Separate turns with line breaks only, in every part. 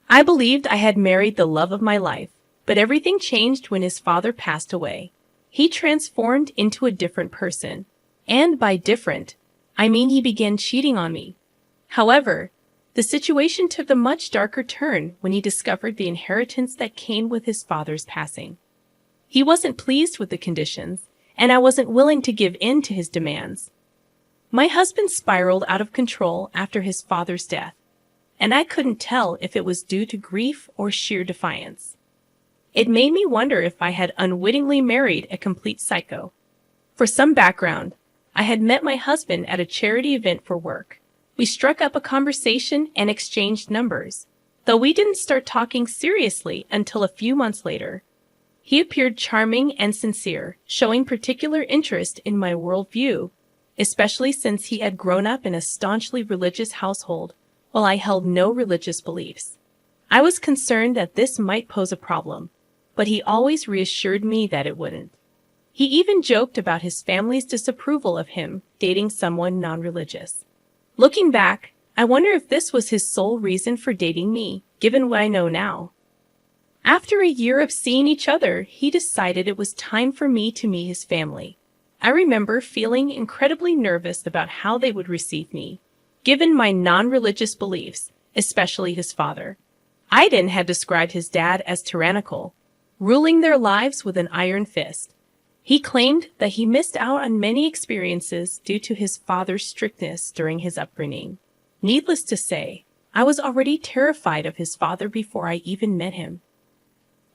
I believed I had married the love of my life, but everything changed when his father passed away. He transformed into a different person. And by different, I mean he began cheating on me. However, the situation took a much darker turn when he discovered the inheritance that came with his father's passing. He wasn't pleased with the conditions, and I wasn't willing to give in to his demands. My husband spiraled out of control after his father's death, and I couldn't tell if it was due to grief or sheer defiance. It made me wonder if I had unwittingly married a complete psycho. For some background, I had met my husband at a charity event for work. We struck up a conversation and exchanged numbers, though we didn't start talking seriously until a few months later. He appeared charming and sincere, showing particular interest in my worldview, especially since he had grown up in a staunchly religious household, while I held no religious beliefs. I was concerned that this might pose a problem, but he always reassured me that it wouldn't. He even joked about his family's disapproval of him dating someone non-religious. Looking back, I wonder if this was his sole reason for dating me, given what I know now. After a year of seeing each other, he decided it was time for me to meet his family. I remember feeling incredibly nervous about how they would receive me, given my non-religious beliefs, especially his father. Aiden had described his dad as tyrannical, ruling their lives with an iron fist. He claimed that he missed out on many experiences due to his father's strictness during his upbringing. Needless to say, I was already terrified of his father before I even met him.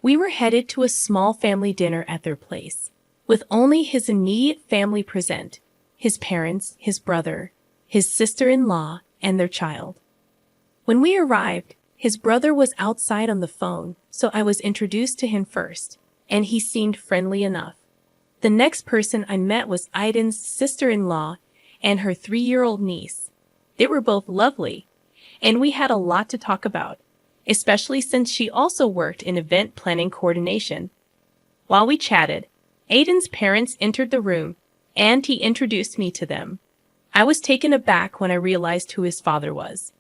We were headed to a small family dinner at their place, with only his immediate family present, his parents, his brother, his sister-in-law, and their child. When we arrived, his brother was outside on the phone, so I was introduced to him first, and he seemed friendly enough. The next person I met was Aiden's sister-in-law and her 3-year-old niece. They were both lovely, and we had a lot to talk about, especially since she also worked in event planning coordination. While we chatted, Aiden's parents entered the room, and he introduced me to them. I was taken aback when I realized who his father was.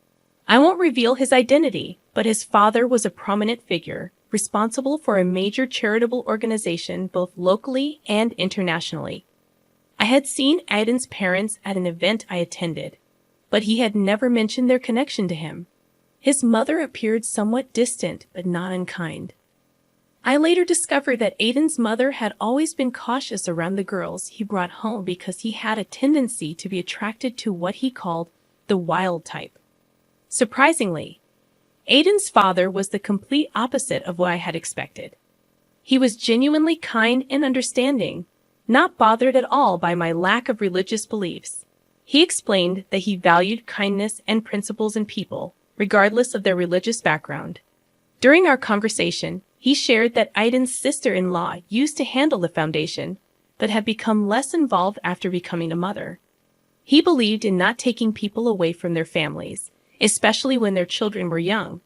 I won't reveal his identity, but his father was a prominent figure, responsible for a major charitable organization both locally and internationally. I had seen Aiden's parents at an event I attended, but he had never mentioned their connection to him. His mother appeared somewhat distant but not unkind. I later discovered that Aiden's mother had always been cautious around the girls he brought home because he had a tendency to be attracted to what he called the wild type. Surprisingly, Aiden's father was the complete opposite of what I had expected. He was genuinely kind and understanding, not bothered at all by my lack of religious beliefs. He explained that he valued kindness and principles in people, regardless of their religious background. During our conversation, he shared that Aiden's sister-in-law used to handle the foundation, but had become less involved after becoming a mother. He believed in not taking people away from their families, especially when their children were young.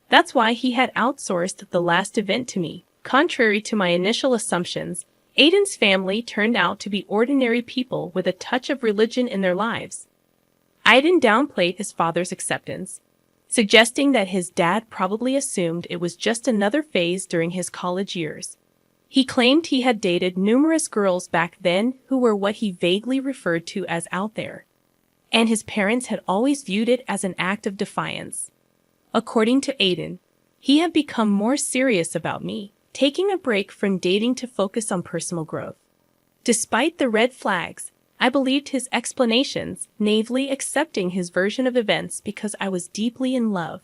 That's why he had outsourced the last event to me. Contrary to my initial assumptions, Aiden's family turned out to be ordinary people with a touch of religion in their lives. Aiden downplayed his father's acceptance, suggesting that his dad probably assumed it was just another phase during his college years. He claimed he had dated numerous girls back then who were what he vaguely referred to as out there, and his parents had always viewed it as an act of defiance. According to Aiden, he had become more serious about me, taking a break from dating to focus on personal growth. Despite the red flags, I believed his explanations, naively accepting his version of events because I was deeply in love.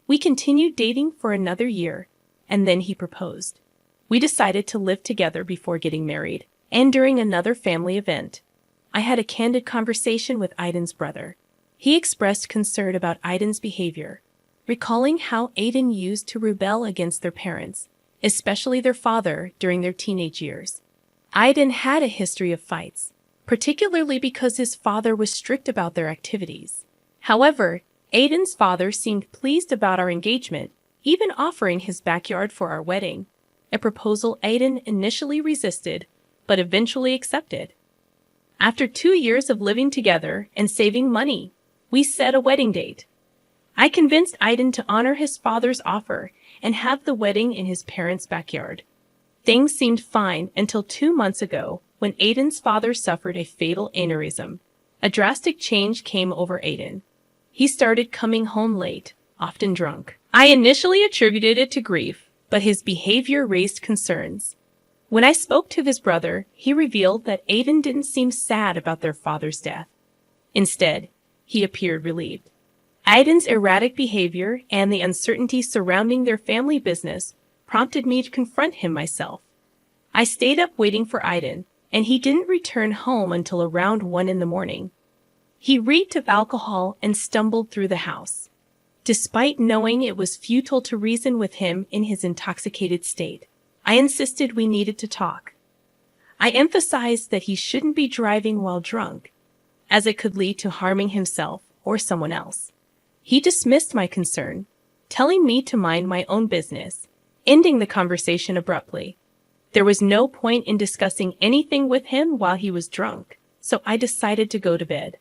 We continued dating for another year, and then he proposed. We decided to live together before getting married, and during another family event, I had a candid conversation with Aiden's brother. He expressed concern about Aiden's behavior, recalling how Aiden used to rebel against their parents, especially their father, during their teenage years. Aiden had a history of fights, particularly because his father was strict about their activities. However, Aiden's father seemed pleased about our engagement, even offering his backyard for our wedding, a proposal Aiden initially resisted, but eventually accepted. After 2 years of living together and saving money, we set a wedding date. I convinced Aiden to honor his father's offer and have the wedding in his parents' backyard. Things seemed fine until 2 months ago when Aiden's father suffered a fatal aneurysm. A drastic change came over Aiden. He started coming home late, often drunk. I initially attributed it to grief, but his behavior raised concerns. When I spoke to his brother, he revealed that Aiden didn't seem sad about their father's death. Instead, he appeared relieved. Aiden's erratic behavior and the uncertainty surrounding their family business prompted me to confront him myself. I stayed up waiting for Aiden, and he didn't return home until around 1 in the morning. He reeked of alcohol and stumbled through the house. Despite knowing it was futile to reason with him in his intoxicated state, I insisted we needed to talk. I emphasized that he shouldn't be driving while drunk, as it could lead to harming himself or someone else. He dismissed my concern, telling me to mind my own business, ending the conversation abruptly. There was no point in discussing anything with him while he was drunk, so I decided to go to bed.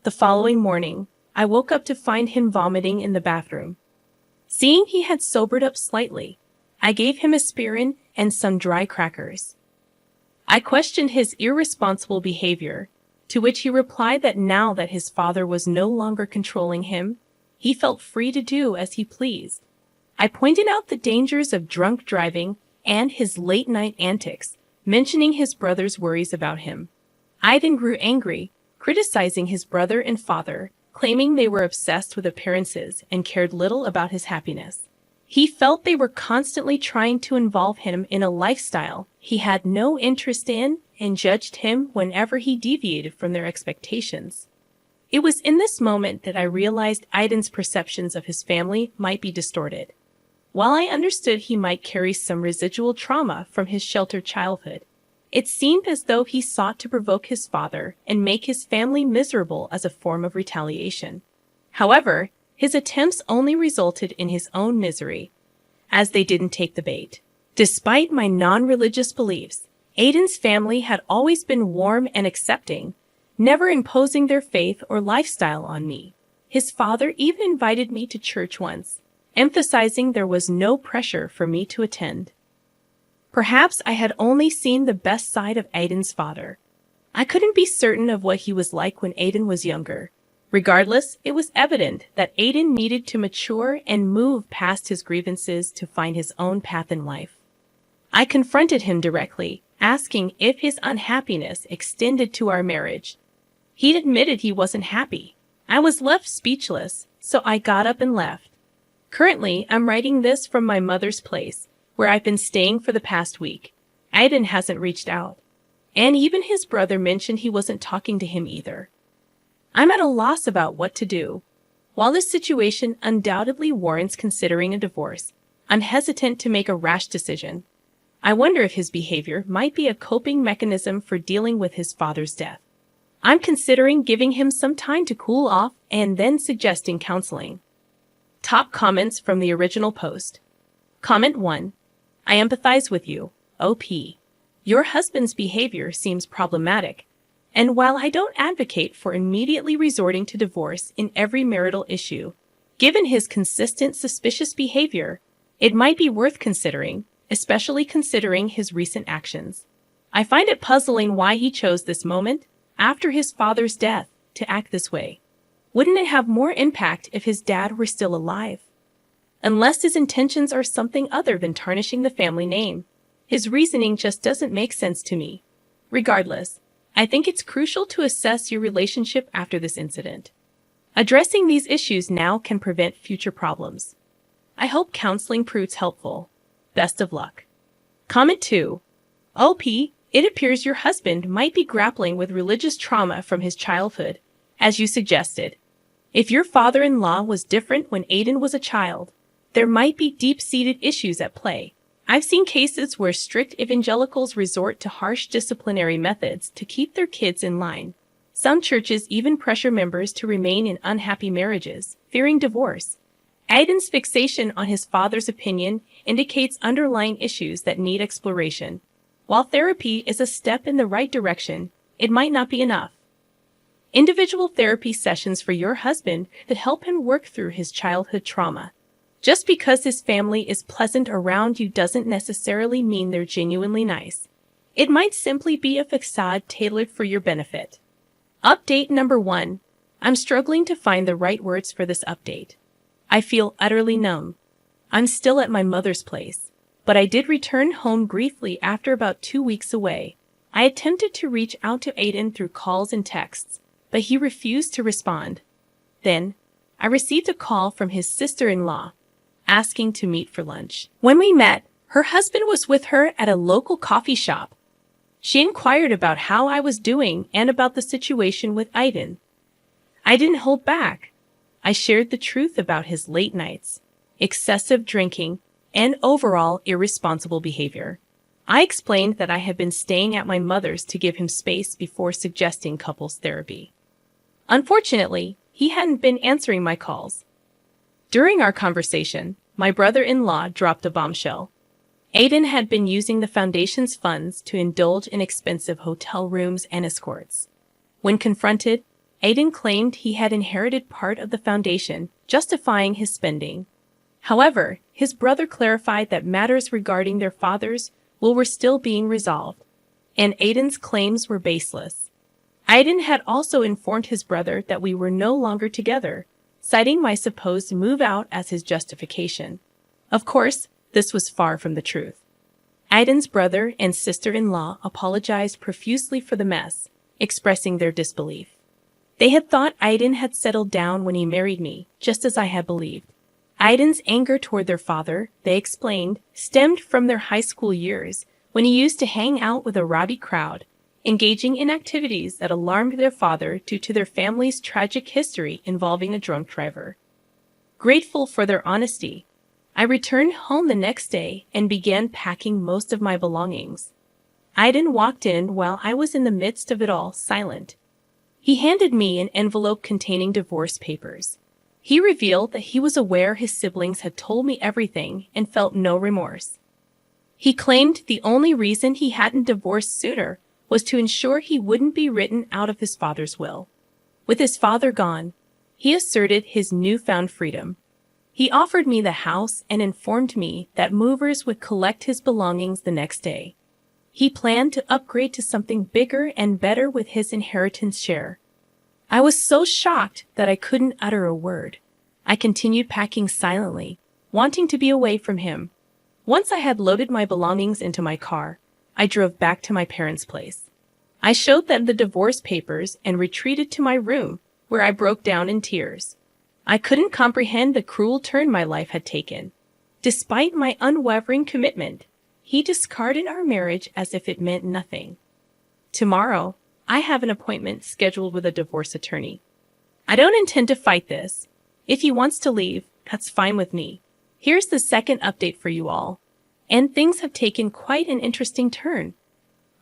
The following morning, I woke up to find him vomiting in the bathroom. Seeing he had sobered up slightly, I gave him aspirin and some dry crackers. I questioned his irresponsible behavior, to which he replied that now that his father was no longer controlling him, he felt free to do as he pleased. I pointed out the dangers of drunk driving and his late-night antics, mentioning his brother's worries about him. Aiden grew angry, criticizing his brother and father, claiming they were obsessed with appearances and cared little about his happiness. He felt they were constantly trying to involve him in a lifestyle he had no interest in and judged him whenever he deviated from their expectations. It was in this moment that I realized Aiden's perceptions of his family might be distorted. While I understood he might carry some residual trauma from his sheltered childhood, it seemed as though he sought to provoke his father and make his family miserable as a form of retaliation. However, his attempts only resulted in his own misery, as they didn't take the bait. Despite my non-religious beliefs, Aiden's family had always been warm and accepting, never imposing their faith or lifestyle on me. His father even invited me to church once, emphasizing there was no pressure for me to attend. Perhaps I had only seen the best side of Aiden's father. I couldn't be certain of what he was like when Aiden was younger. Regardless, it was evident that Aiden needed to mature and move past his grievances to find his own path in life. I confronted him directly, asking if his unhappiness extended to our marriage. He admitted he wasn't happy. I was left speechless, so I got up and left. Currently, I'm writing this from my mother's place, where I've been staying for the past week. Aiden hasn't reached out. And even his brother mentioned he wasn't talking to him either. I'm at a loss about what to do. While this situation undoubtedly warrants considering a divorce, I'm hesitant to make a rash decision. I wonder if his behavior might be a coping mechanism for dealing with his father's death. I'm considering giving him some time to cool off and then suggesting counseling. Top comments from the original post. Comment 1. I empathize with you, OP. Your husband's behavior seems problematic, and while I don't advocate for immediately resorting to divorce in every marital issue, given his consistent suspicious behavior, it might be worth considering, especially considering his recent actions. I find it puzzling why he chose this moment, after his father's death, to act this way. Wouldn't it have more impact if his dad were still alive? Unless his intentions are something other than tarnishing the family name, his reasoning just doesn't make sense to me. Regardless, I think it's crucial to assess your relationship after this incident. Addressing these issues now can prevent future problems. I hope counseling proves helpful. Best of luck. Comment 2. OP, it appears your husband might be grappling with religious trauma from his childhood, as you suggested. If your father-in-law was different when Aiden was a child, there might be deep-seated issues at play. I've seen cases where strict evangelicals resort to harsh disciplinary methods to keep their kids in line. Some churches even pressure members to remain in unhappy marriages, fearing divorce. Aiden's fixation on his father's opinion indicates underlying issues that need exploration. While therapy is a step in the right direction, it might not be enough. Individual therapy sessions for your husband that help him work through his childhood trauma. Just because his family is pleasant around you doesn't necessarily mean they're genuinely nice. It might simply be a facade tailored for your benefit. Update number 1. I'm struggling to find the right words for this update. I feel utterly numb. I'm still at my mother's place, but I did return home briefly after about 2 weeks away. I attempted to reach out to Aiden through calls and texts, but he refused to respond. Then, I received a call from his sister-in-law, asking to meet for lunch. When we met, her husband was with her at a local coffee shop. She inquired about how I was doing and about the situation with Aiden. I didn't hold back. I shared the truth about his late nights, excessive drinking, and overall irresponsible behavior. I explained that I had been staying at my mother's to give him space before suggesting couples therapy. Unfortunately, he hadn't been answering my calls. During our conversation, my brother-in-law dropped a bombshell. Aiden had been using the foundation's funds to indulge in expensive hotel rooms and escorts. When confronted, Aiden claimed he had inherited part of the foundation, justifying his spending. However, his brother clarified that matters regarding their father's will were still being resolved, and Aiden's claims were baseless. Aiden had also informed his brother that we were no longer together, citing my supposed move out as his justification. Of course, this was far from the truth. Aiden's brother and sister-in-law apologized profusely for the mess, expressing their disbelief. They had thought Aiden had settled down when he married me, just as I had believed. Aiden's anger toward their father, they explained, stemmed from their high school years, when he used to hang out with a rowdy crowd, engaging in activities that alarmed their father due to their family's tragic history involving a drunk driver. Grateful for their honesty, I returned home the next day and began packing most of my belongings. Aiden walked in while I was in the midst of it all, silent. He handed me an envelope containing divorce papers. He revealed that he was aware his siblings had told me everything and felt no remorse. He claimed the only reason he hadn't divorced sooner was to ensure he wouldn't be written out of his father's will. With his father gone, he asserted his newfound freedom. He offered me the house and informed me that movers would collect his belongings the next day. He planned to upgrade to something bigger and better with his inheritance share. I was so shocked that I couldn't utter a word. I continued packing silently, wanting to be away from him. Once I had loaded my belongings into my car, I drove back to my parents' place. I showed them the divorce papers and retreated to my room, where I broke down in tears. I couldn't comprehend the cruel turn my life had taken. Despite my unwavering commitment, he discarded our marriage as if it meant nothing. Tomorrow, I have an appointment scheduled with a divorce attorney. I don't intend to fight this. If he wants to leave, that's fine with me. Here's the second update for you all. And things have taken quite an interesting turn.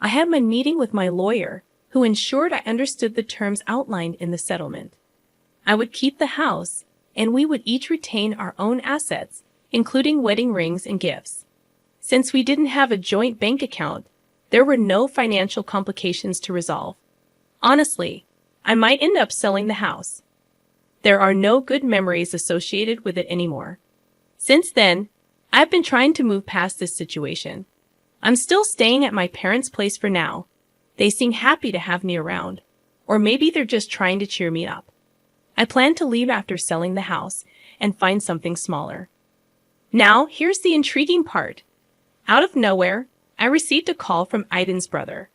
I had my meeting with my lawyer, who ensured I understood the terms outlined in the settlement. I would keep the house, and we would each retain our own assets, including wedding rings and gifts. Since we didn't have a joint bank account, there were no financial complications to resolve. Honestly, I might end up selling the house. There are no good memories associated with it anymore. Since then, I've been trying to move past this situation. I'm still staying at my parents' place for now. They seem happy to have me around, or maybe they're just trying to cheer me up. I plan to leave after selling the house and find something smaller. Now, here's the intriguing part. Out of nowhere, I received a call from Aiden's brother.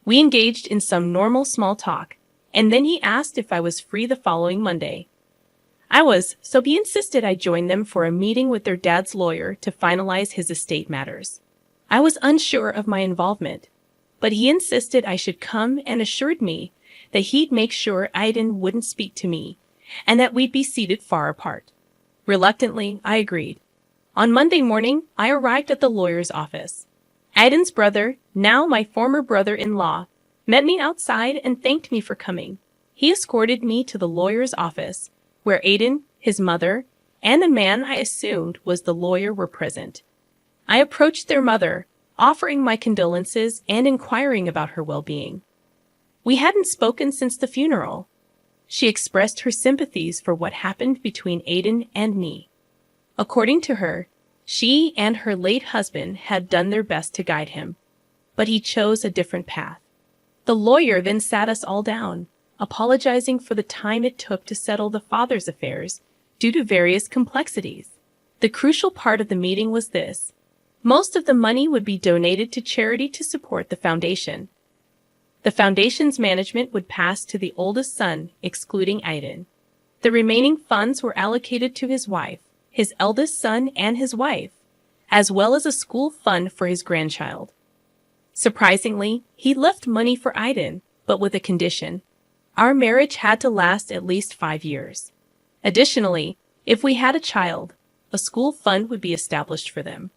We engaged in some normal small talk, and then he asked if I was free the following Monday. I was, so he insisted I join them for a meeting with their dad's lawyer to finalize his estate matters. I was unsure of my involvement, but he insisted I should come and assured me that he'd make sure Aiden wouldn't speak to me, and that we'd be seated far apart. Reluctantly, I agreed. On Monday morning, I arrived at the lawyer's office. Aiden's brother, now my former brother-in-law, met me outside and thanked me for coming. He escorted me to the lawyer's office, where Aiden, his mother, and the man I assumed was the lawyer were present. I approached their mother, offering my condolences and inquiring about her well-being. We hadn't spoken since the funeral, She expressed her sympathies for what happened between Aiden and me. According to her, she and her late husband had done their best to guide him, but he chose a different path. The lawyer then sat us all down, apologizing for the time it took to settle the father's affairs due to various complexities. The crucial part of the meeting was this: most of the money would be donated to charity to support the foundation. The foundation's management would pass to the oldest son, excluding Aiden. The remaining funds were allocated to his wife, his eldest son and his wife, as well as a school fund for his grandchild. Surprisingly, he left money for Aiden, but with a condition. Our marriage had to last at least 5 years. Additionally, if we had a child, a school fund would be established for them.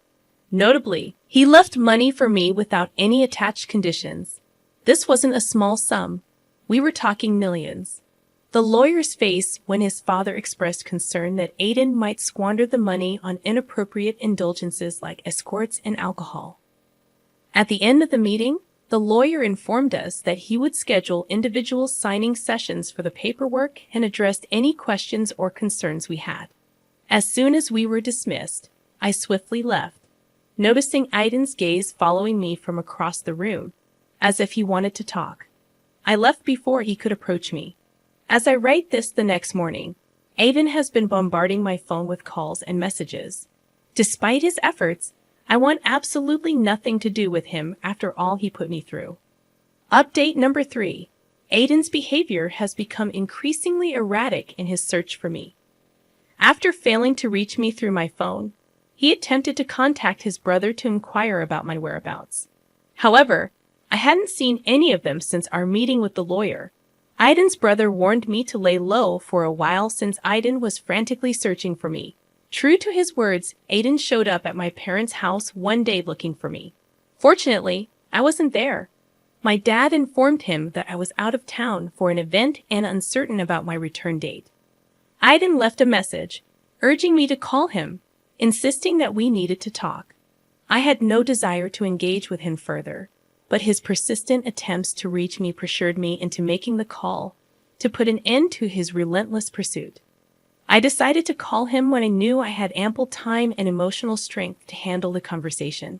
Notably, he left money for me without any attached conditions. This wasn't a small sum. We were talking millions. The lawyer's face when his father expressed concern that Aiden might squander the money on inappropriate indulgences like escorts and alcohol. At the end of the meeting, the lawyer informed us that he would schedule individual signing sessions for the paperwork and address any questions or concerns we had. As soon as we were dismissed, I swiftly left, noticing Aiden's gaze following me from across the room, as if he wanted to talk. I left before he could approach me. As I write this the next morning, Aiden has been bombarding my phone with calls and messages. Despite his efforts, I want absolutely nothing to do with him after all he put me through. Update number 3. Aiden's behavior has become increasingly erratic in his search for me. After failing to reach me through my phone, he attempted to contact his brother to inquire about my whereabouts. However, I hadn't seen any of them since our meeting with the lawyer. Aiden's brother warned me to lay low for a while since Aiden was frantically searching for me. True to his words, Aiden showed up at my parents' house one day looking for me. Fortunately, I wasn't there. My dad informed him that I was out of town for an event and uncertain about my return date. Aiden left a message, urging me to call him, insisting that we needed to talk. I had no desire to engage with him further, but his persistent attempts to reach me pressured me into making the call to put an end to his relentless pursuit. I decided to call him when I knew I had ample time and emotional strength to handle the conversation.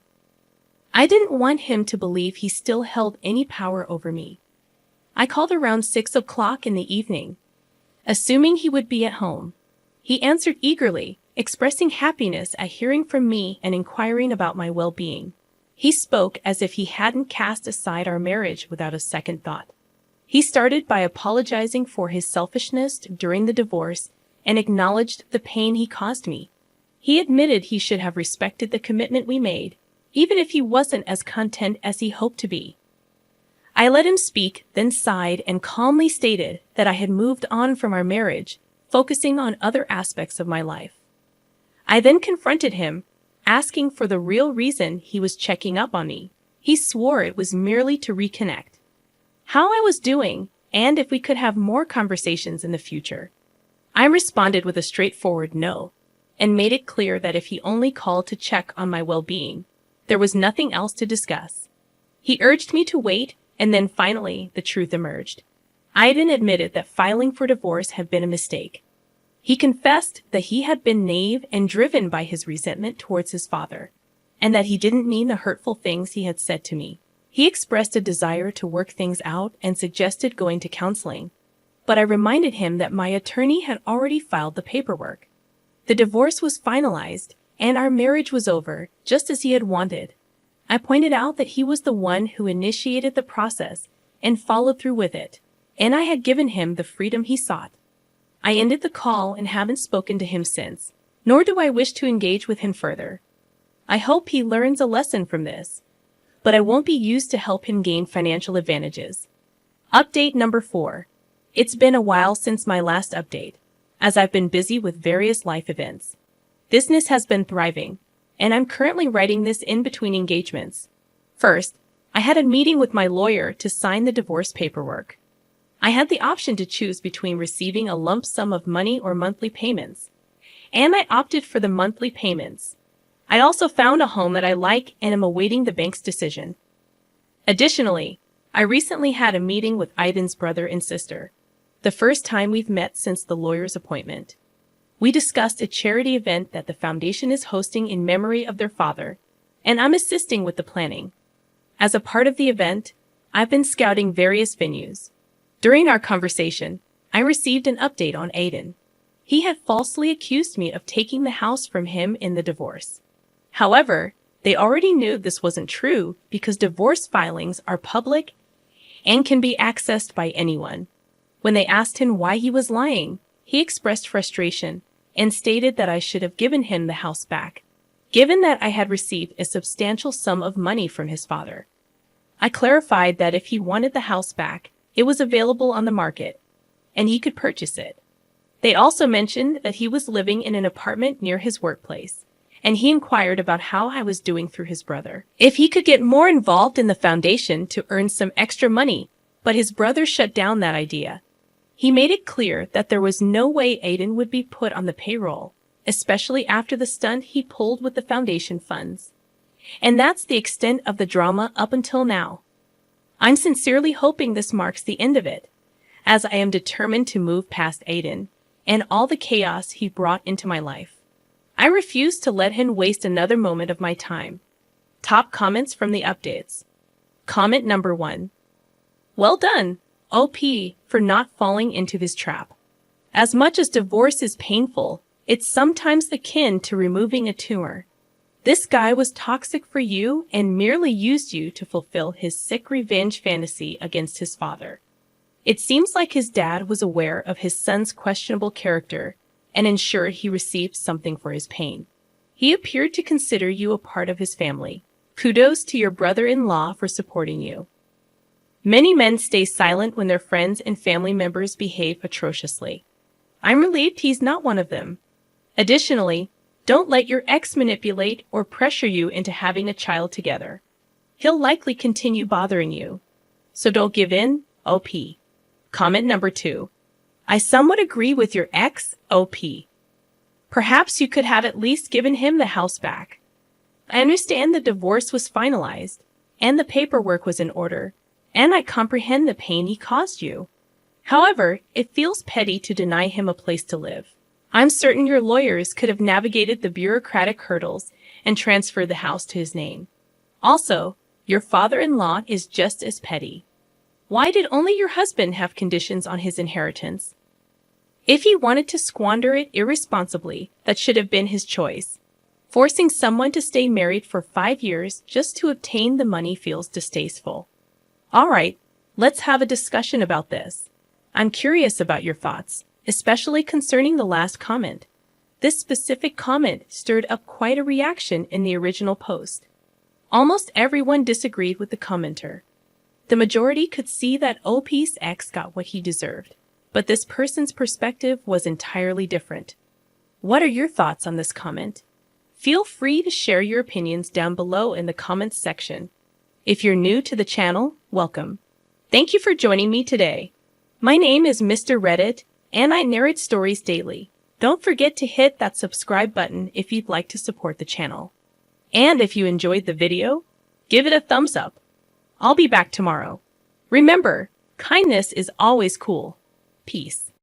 I didn't want him to believe he still held any power over me. I called around 6 o'clock in the evening, assuming he would be at home. He answered eagerly, expressing happiness at hearing from me and inquiring about my well-being. He spoke as if he hadn't cast aside our marriage without a second thought. He started by apologizing for his selfishness during the divorce and acknowledged the pain he caused me. He admitted he should have respected the commitment we made, even if he wasn't as content as he hoped to be. I let him speak, then sighed and calmly stated that I had moved on from our marriage, focusing on other aspects of my life. I then confronted him, asking for the real reason he was checking up on me. He swore it was merely to reconnect, how I was doing, and if we could have more conversations in the future. I responded with a straightforward no, and made it clear that if he only called to check on my well-being, there was nothing else to discuss. He urged me to wait, and then finally, the truth emerged. Aiden admitted that filing for divorce had been a mistake. He confessed that he had been naive and driven by his resentment towards his father, and that he didn't mean the hurtful things he had said to me. He expressed a desire to work things out and suggested going to counseling, but I reminded him that my attorney had already filed the paperwork. The divorce was finalized, and our marriage was over, just as he had wanted. I pointed out that he was the one who initiated the process and followed through with it, and I had given him the freedom he sought. I ended the call and haven't spoken to him since, nor do I wish to engage with him further. I hope he learns a lesson from this, but I won't be used to help him gain financial advantages. Update number 4. It's been a while since my last update, as I've been busy with various life events. Business has been thriving, and I'm currently writing this in between engagements. First, I had a meeting with my lawyer to sign the divorce paperwork. I had the option to choose between receiving a lump sum of money or monthly payments, and I opted for the monthly payments. I also found a home that I like and am awaiting the bank's decision. Additionally, I recently had a meeting with Aiden's brother and sister. the first time we've met since the lawyer's appointment. We discussed a charity event that the foundation is hosting in memory of their father, and I'm assisting with the planning. As a part of the event, I've been scouting various venues. During our conversation, I received an update on Aiden. He had falsely accused me of taking the house from him in the divorce. However, they already knew this wasn't true because divorce filings are public and can be accessed by anyone. When they asked him why he was lying, he expressed frustration and stated that I should have given him the house back, given that I had received a substantial sum of money from his father. I clarified that if he wanted the house back, it was available on the market, and he could purchase it. They also mentioned that he was living in an apartment near his workplace, and he inquired about how I was doing through his brother, if he could get more involved in the foundation to earn some extra money, but his brother shut down that idea. He made it clear that there was no way Aiden would be put on the payroll, especially after the stunt he pulled with the foundation funds. And that's the extent of the drama up until now. I'm sincerely hoping this marks the end of it, as I am determined to move past Aiden and all the chaos he brought into my life. I refuse to let him waste another moment of my time. Top comments from the updates. Comment number 1. Well done, OP, for not falling into his trap. As much as divorce is painful, it's sometimes akin to removing a tumor. This guy was toxic for you and merely used you to fulfill his sick revenge fantasy against his father. It seems like his dad was aware of his son's questionable character and ensured he received something for his pain. He appeared to consider you a part of his family. Kudos to your brother-in-law for supporting you. Many men stay silent when their friends and family members behave atrociously. I'm relieved he's not one of them. Additionally, don't let your ex manipulate or pressure you into having a child together. He'll likely continue bothering you. So don't give in, OP. Comment number 2. I somewhat agree with your ex, OP. Perhaps you could have at least given him the house back. I understand the divorce was finalized, and the paperwork was in order, and I comprehend the pain he caused you. However, it feels petty to deny him a place to live. I'm certain your lawyers could have navigated the bureaucratic hurdles and transferred the house to his name. Also, your father-in-law is just as petty. Why did only your husband have conditions on his inheritance? If he wanted to squander it irresponsibly, that should have been his choice. Forcing someone to stay married for 5 years just to obtain the money feels distasteful. All right, let's have a discussion about this. I'm curious about your thoughts, especially concerning the last comment. This specific comment stirred up quite a reaction in the original post. Almost everyone disagreed with the commenter. The majority could see that OP's ex got what he deserved, but this person's perspective was entirely different. What are your thoughts on this comment? Feel free to share your opinions down below in the comments section. If you're new to the channel, welcome. Thank you for joining me today. My name is Mr. Reddit, and I narrate stories daily. Don't forget to hit that subscribe button if you'd like to support the channel. And if you enjoyed the video, give it a thumbs up. I'll be back tomorrow. Remember, kindness is always cool. Peace.